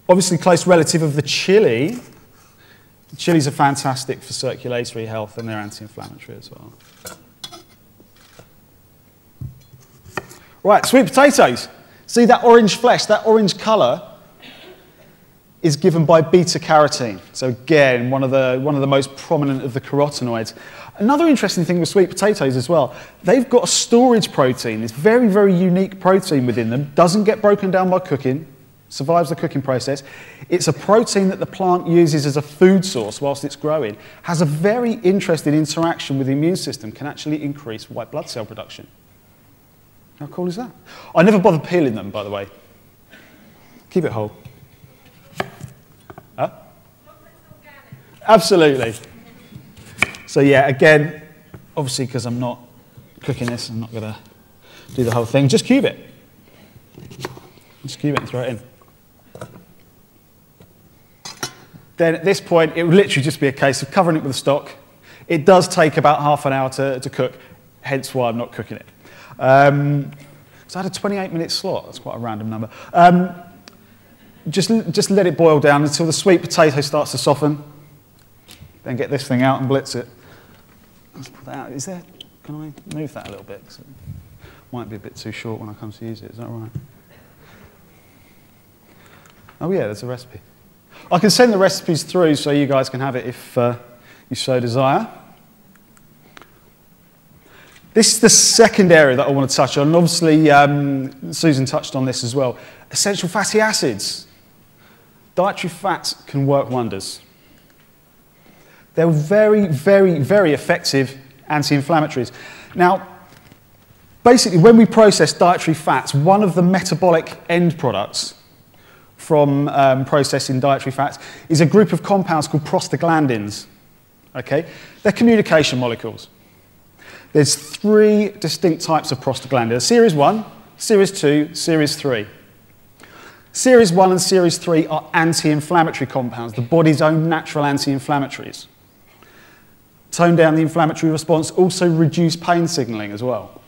Obviously, close relative of the chili. The chilies are fantastic for circulatory health and they're anti-inflammatory as well. Right, sweet potatoes. See that orange flesh, that orange colour is given by beta-carotene. So again, one of the most prominent of the carotenoids. Another interesting thing with sweet potatoes as well, they've got a storage protein. It's very, very unique protein within them. Doesn't get broken down by cooking, survives the cooking process. It's a protein that the plant uses as a food source whilst it's growing. Has a very interesting interaction with the immune system, can actually increase white blood cell production. How cool is that? I never bother peeling them, by the way. Keep it whole. Huh? Absolutely. So yeah, again, obviously because I'm not cooking this, I'm not going to do the whole thing. Just cube it. Just cube it and throw it in. Then at this point, it would literally just be a case of covering it with a stock. It does take about half an hour to cook, hence why I'm not cooking it. So I had a 28-minute slot. That's quite a random number. Just let it boil down until the sweet potato starts to soften. Then get this thing out and blitz it. Let's put that out. Is there? Can I move that a little bit? 'Cause it might be a bit too short when I come to use it. Is that right? Oh yeah, there's a recipe. I can send the recipes through so you guys can have it if you so desire. This is the second area that I want to touch on. And obviously, Susan touched on this as well. Essential fatty acids. Dietary fats can work wonders. They're very, very, very effective anti-inflammatories. Now, basically, when we process dietary fats, one of the metabolic end products from processing dietary fats is a group of compounds called prostaglandins. Okay? They're communication molecules. There's 3 distinct types of prostaglandins. Series 1, Series 2, Series 3. Series 1 and Series 3 are anti-inflammatory compounds, the body's own natural anti-inflammatories. Tone down the inflammatory response, also reduce pain signaling as well.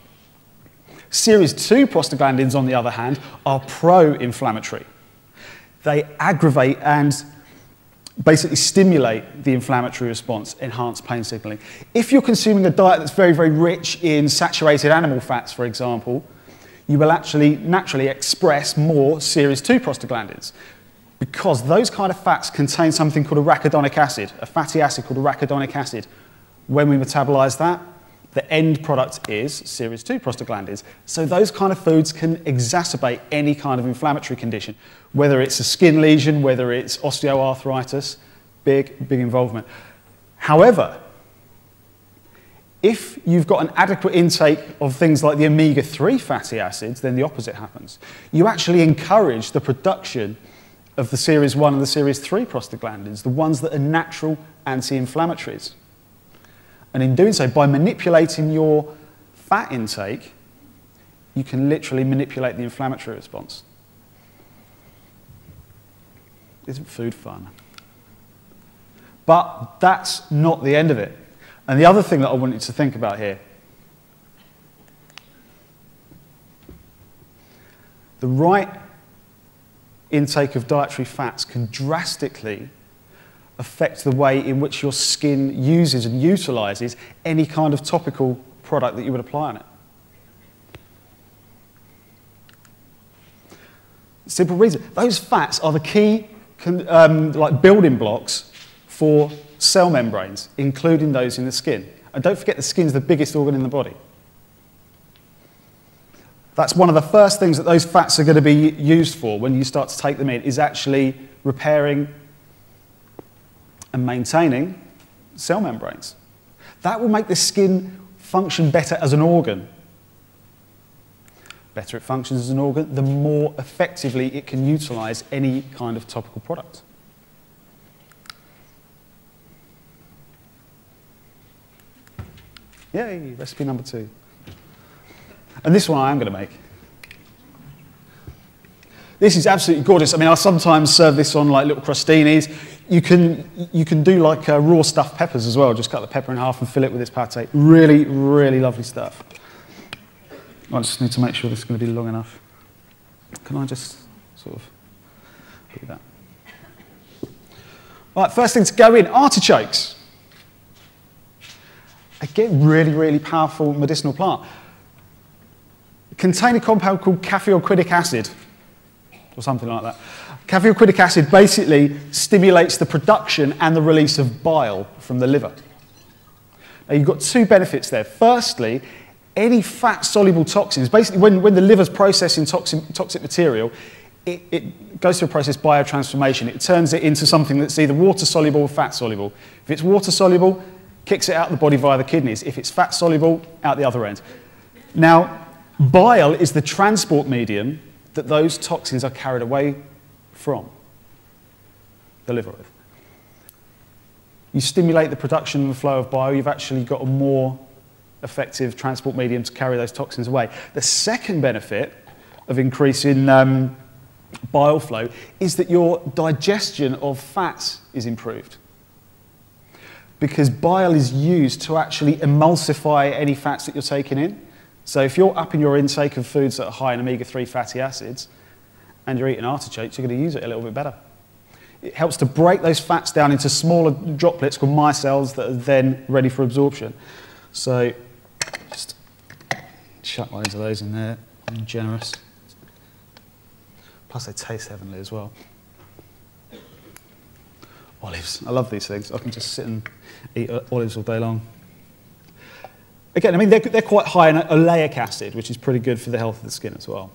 Series 2 prostaglandins, on the other hand, are pro-inflammatory. They aggravate and basically stimulate the inflammatory response, enhance pain signaling. If you're consuming a diet that's very, very rich in saturated animal fats, for example, you will actually naturally express more Series 2 prostaglandins because those kind of fats contain something called a arachidonic acid, a fatty acid called arachidonic acid. When we metabolize that, the end product is Series 2 prostaglandins. So those kind of foods can exacerbate any kind of inflammatory condition, whether it's a skin lesion, whether it's osteoarthritis, big involvement. However, if you've got an adequate intake of things like the omega-3 fatty acids, then the opposite happens. You actually encourage the production of the Series 1 and the Series 3 prostaglandins, the ones that are natural anti-inflammatories. And in doing so, by manipulating your fat intake, you can literally manipulate the inflammatory response. Isn't food fun? But that's not the end of it. And the other thing that I want you to think about here, the right intake of dietary fats can drastically affect the way in which your skin uses and utilizes any kind of topical product that you would apply on it. Simple reason. Those fats are the key like building blocks for cell membranes, including those in the skin. And don't forget, the skin's the biggest organ in the body. That's one of the first things that those fats are going to be used for when you start to take them in, is actually repairing and maintaining cell membranes. That will make the skin function better as an organ. Better it functions as an organ, the more effectively it can utilize any kind of topical product. Yay, recipe number 2. And this one I am going to make. This is absolutely gorgeous. I mean, I sometimes serve this on like little crostinis. You can do like raw stuffed peppers as well. Just cut the pepper in half and fill it with this pate. Really, really lovely stuff. I just need to make sure this is going to be long enough. Can I just sort of do that? Right, first thing to go in, artichokes. Again, really, really powerful medicinal plant. Contain a compound called caffeoquinic acid, or something like that. Caffeoquinic acid basically stimulates the production and the release of bile from the liver. Now, you've got two benefits there. Firstly, any fat-soluble toxins, basically when the liver's processing toxic material, it goes through a process, biotransformation. It turns it into something that's either water-soluble or fat-soluble. If it's water-soluble, kicks it out of the body via the kidneys. If it's fat-soluble, out the other end. Now, bile is the transport medium that those toxins are carried away from the liver with. You stimulate the production and the flow of bile, you've actually got a more effective transport medium to carry those toxins away. The second benefit of increasing bile flow is that your digestion of fats is improved, because bile is used to actually emulsify any fats that you're taking in. So if you're upping your intake of foods that are high in omega-3 fatty acids and you're eating artichokes, you're going to use it a little bit better. It helps to break those fats down into smaller droplets called micelles that are then ready for absorption. So just chuck loads of those in there. I'm generous. Plus they taste heavenly as well. Olives. I love these things. I can just sit and eat olives all day long. Again, I mean, they're quite high in oleic acid, which is pretty good for the health of the skin as well.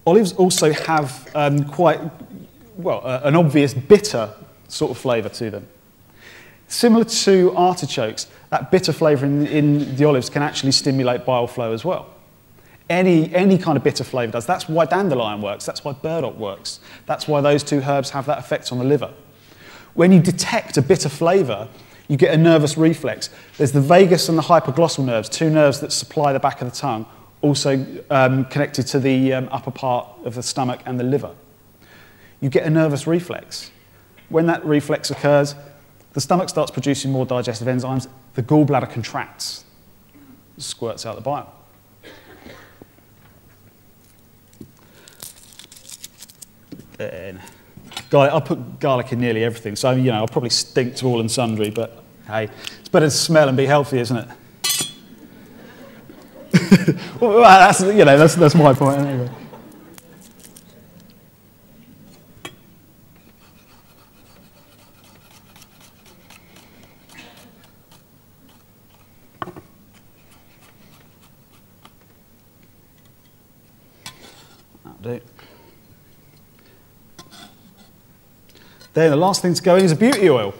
Olives also have quite, well, an obvious bitter sort of flavour to them. Similar to artichokes, that bitter flavour in the olives can actually stimulate bile flow as well. Any kind of bitter flavour does. That's why dandelion works. That's why burdock works. That's why those two herbs have that effect on the liver. When you detect a bitter flavour, you get a nervous reflex. There's the vagus and the hypoglossal nerves, two nerves that supply the back of the tongue, also connected to the upper part of the stomach and the liver. You get a nervous reflex. When that reflex occurs, the stomach starts producing more digestive enzymes, the gallbladder contracts, squirts out the bile. Then, I put garlic in nearly everything, so you know I'll probably stink to all and sundry, but hey, it's better to smell and be healthy, isn't it? Well, that's my point anyway. That'll do. Then the last thing to go in is a beauty oil.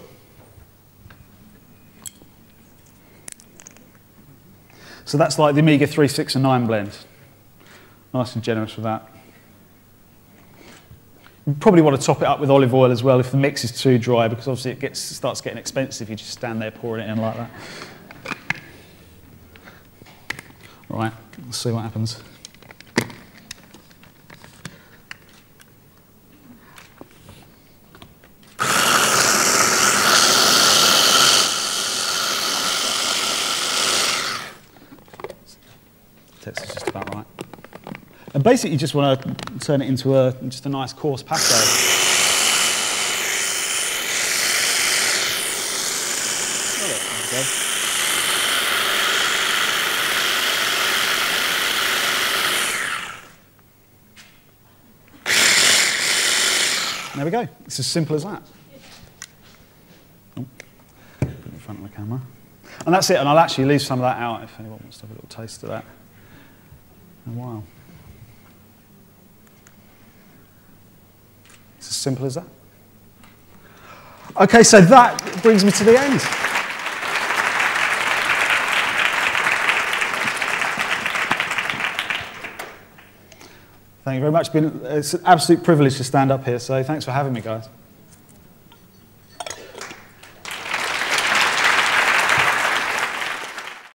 So that's like the omega-3, 6 and 9 blend. Nice and generous with that. You probably want to top it up with olive oil as well if the mix is too dry, because obviously it starts getting expensive if you just stand there pouring it in like that. Right, let's see what happens. Texture's just about right. And basically you just want to turn it into just a nice coarse pate. There we go. It's as simple as that. Oh, put it in front of the camera. And that's it, and I'll actually leave some of that out if anyone wants to have a little taste of that. Oh, wow. It's as simple as that. Okay, so that brings me to the end. Thank you very much. It's an absolute privilege to stand up here, so thanks for having me, guys.